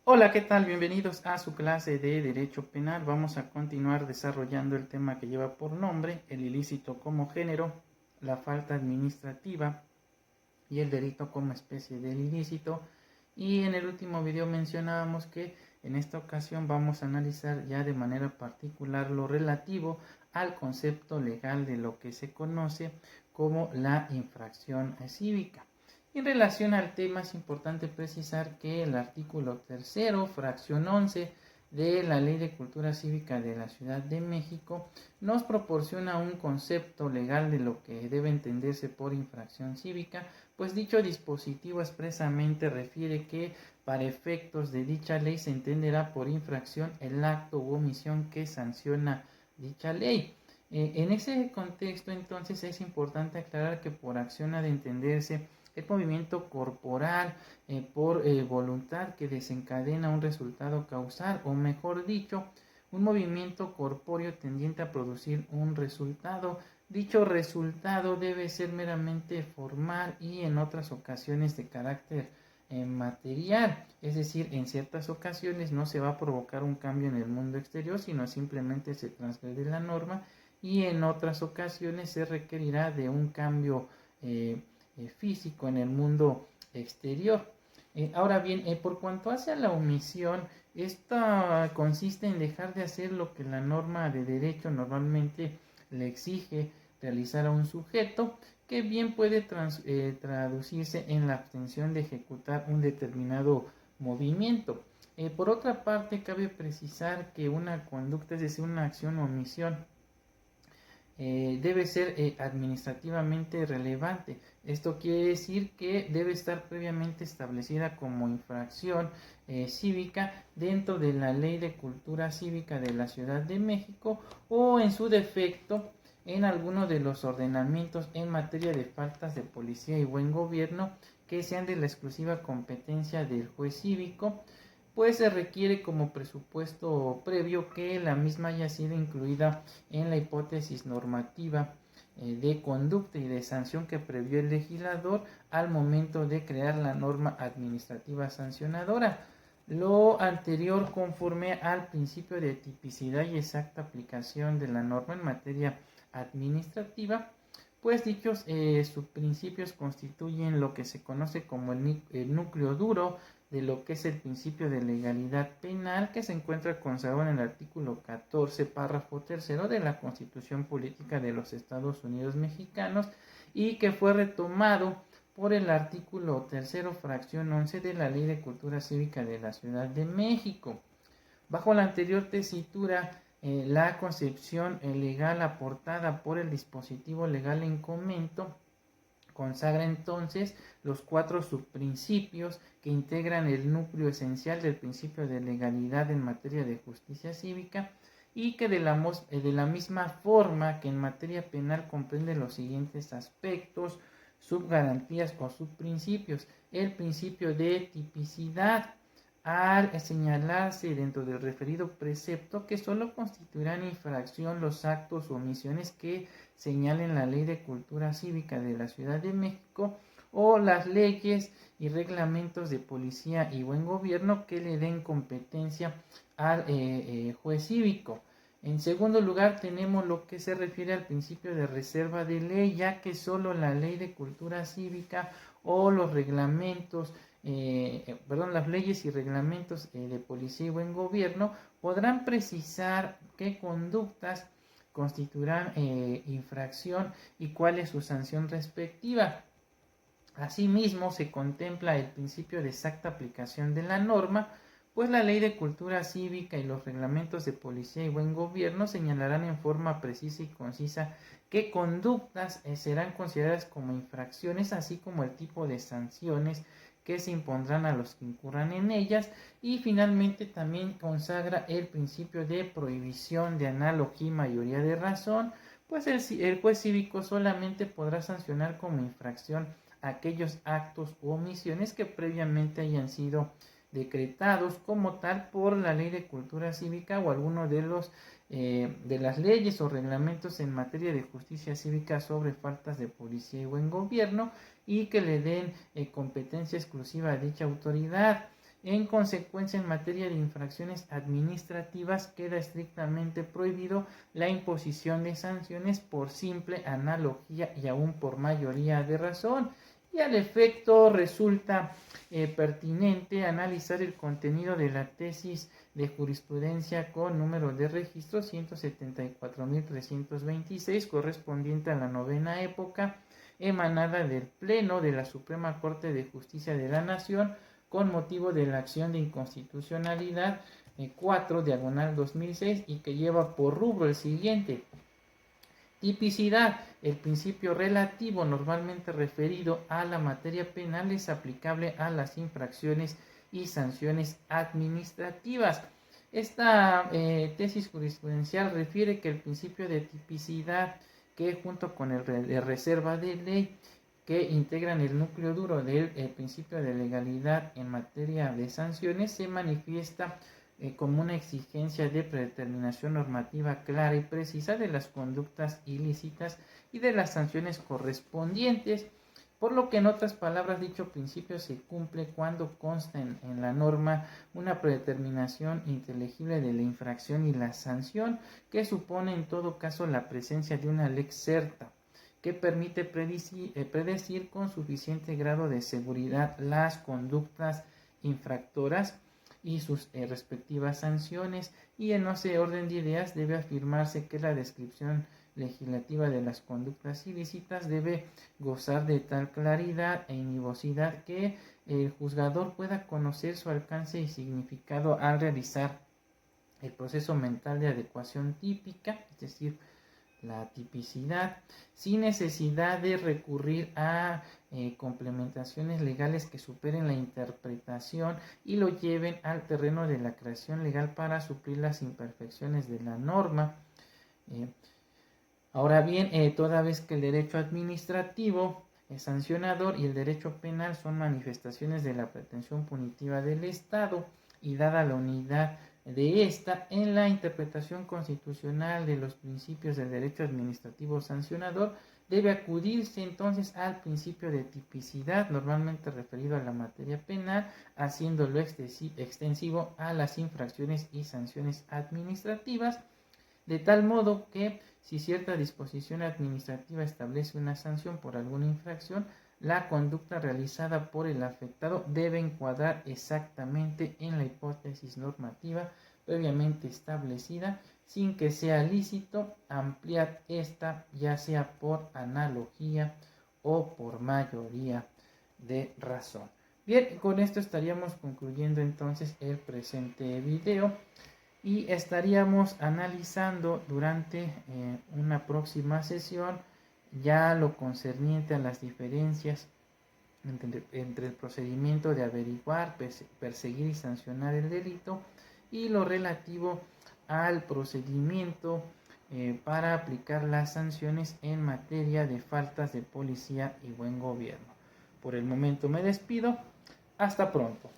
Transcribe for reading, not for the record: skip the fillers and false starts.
Hola, ¿qué tal? Bienvenidos a su clase de Derecho Penal. Vamos a continuar desarrollando el tema que lleva por nombre el ilícito como género, la falta administrativa y el delito como especie del ilícito. Y en el último video mencionábamos que en esta ocasión vamos a analizar ya de manera particular lo relativo al concepto legal de lo que se conoce como la infracción cívica. En relación al tema es importante precisar que el artículo 3º, fracción 11 de la Ley de Cultura Cívica de la Ciudad de México nos proporciona un concepto legal de lo que debe entenderse por infracción cívica, pues dicho dispositivo expresamente refiere que para efectos de dicha ley se entenderá por infracción el acto u omisión que sanciona dicha ley. En ese contexto entonces es importante aclarar que por acción ha de entenderse el movimiento corporal por voluntad que desencadena un resultado causal, o mejor dicho, un movimiento corpóreo tendiente a producir un resultado. Dicho resultado debe ser meramente formal y en otras ocasiones de carácter material, es decir, en ciertas ocasiones no se va a provocar un cambio en el mundo exterior, sino simplemente se transgrede la norma, y en otras ocasiones se requerirá de un cambio físico en el mundo exterior. Ahora bien, por cuanto hace a la omisión, esta consiste en dejar de hacer lo que la norma de derecho normalmente le exige realizar a un sujeto, que bien puede traducirse en la abstención de ejecutar un determinado movimiento. Por otra parte, cabe precisar que una conducta, es decir, una acción o omisión, debe ser administrativamente relevante. Esto quiere decir que debe estar previamente establecida como infracción cívica dentro de la Ley de Cultura Cívica de la Ciudad de México, o en su defecto en alguno de los ordenamientos en materia de faltas de policía y buen gobierno que sean de la exclusiva competencia del juez cívico, pues se requiere como presupuesto previo que la misma haya sido incluida en la hipótesis normativa de conducta y de sanción que previó el legislador al momento de crear la norma administrativa sancionadora. Lo anterior conforme al principio de tipicidad y exacta aplicación de la norma en materia administrativa, pues dichos subprincipios constituyen lo que se conoce como el núcleo duro de lo que es el principio de legalidad penal, que se encuentra consagrado en el artículo 14, párrafo 3 de la Constitución Política de los Estados Unidos Mexicanos, y que fue retomado por el artículo 3º, fracción 11 de la Ley de Cultura Cívica de la Ciudad de México. Bajo la anterior tesitura, la concepción legal aportada por el dispositivo legal en comento consagra entonces los 4 subprincipios que integran el núcleo esencial del principio de legalidad en materia de justicia cívica, y que de la misma forma que en materia penal comprende los siguientes aspectos, subgarantías o subprincipios. El principio de tipicidad, al señalarse dentro del referido precepto que solo constituirán infracción los actos o omisiones que señalen la Ley de Cultura Cívica de la Ciudad de México o las leyes y reglamentos de policía y buen gobierno que le den competencia al juez cívico. En segundo lugar, tenemos lo que se refiere al principio de reserva de ley, ya que solo la Ley de Cultura Cívica o los reglamentos las leyes y reglamentos de policía y buen gobierno podrán precisar qué conductas constituirán infracción y cuál es su sanción respectiva. Asimismo, se contempla el principio de exacta aplicación de la norma, pues la Ley de Cultura Cívica y los reglamentos de policía y buen gobierno señalarán en forma precisa y concisa qué conductas serán consideradas como infracciones, así como el tipo de sanciones que se impondrán a los que incurran en ellas. Y finalmente también consagra el principio de prohibición de analogía y mayoría de razón, pues el juez cívico solamente podrá sancionar como infracción aquellos actos u omisiones que previamente hayan sido decretados como tal por la Ley de Cultura Cívica o alguno de las leyes o reglamentos en materia de justicia cívica sobre faltas de policía y buen gobierno, y que le den competencia exclusiva a dicha autoridad. En consecuencia, en materia de infracciones administrativas queda estrictamente prohibido la imposición de sanciones por simple analogía y aún por mayoría de razón. Y al efecto resulta pertinente analizar el contenido de la tesis de jurisprudencia con número de registro 174.326, correspondiente a la novena época, emanada del Pleno de la Suprema Corte de Justicia de la Nación, con motivo de la acción de inconstitucionalidad 4/2006, y que lleva por rubro el siguiente: tipicidad. El principio relativo normalmente referido a la materia penal es aplicable a las infracciones y sanciones administrativas. Esta tesis jurisprudencial refiere que el principio de tipicidad, que junto con el de reserva de ley, que integran el núcleo duro del principio de legalidad en materia de sanciones, se manifiesta como una exigencia de predeterminación normativa clara y precisa de las conductas ilícitas y de las sanciones correspondientes, por lo que en otras palabras dicho principio se cumple cuando consta en la norma una predeterminación inteligible de la infracción y la sanción, que supone en todo caso la presencia de una lex certa que permite predecir con suficiente grado de seguridad las conductas infractoras y sus respectivas sanciones. Y en ese orden de ideas debe afirmarse que la descripción legislativa de las conductas ilícitas debe gozar de tal claridad e inivocidad que el juzgador pueda conocer su alcance y significado al realizar el proceso mental de adecuación típica, es decir, la tipicidad, sin necesidad de recurrir a complementaciones legales que superen la interpretación y lo lleven al terreno de la creación legal para suplir las imperfecciones de la norma. Ahora bien, toda vez que el derecho administrativo es sancionador y el derecho penal son manifestaciones de la pretensión punitiva del Estado, y dada la unidad de esta en la interpretación constitucional de los principios del derecho administrativo sancionador, debe acudirse entonces al principio de tipicidad, normalmente referido a la materia penal, haciéndolo extensivo a las infracciones y sanciones administrativas, de tal modo que si cierta disposición administrativa establece una sanción por alguna infracción, la conducta realizada por el afectado debe encuadrar exactamente en la hipótesis normativa previamente establecida, sin que sea lícito ampliar esta, ya sea por analogía o por mayoría de razón. Bien, con esto estaríamos concluyendo entonces el presente video, y estaríamos analizando durante una próxima sesión ya lo concerniente a las diferencias entre el procedimiento de averiguar, perseguir y sancionar el delito, y lo relativo al procedimiento para aplicar las sanciones en materia de faltas de policía y buen gobierno. Por el momento me despido. Hasta pronto.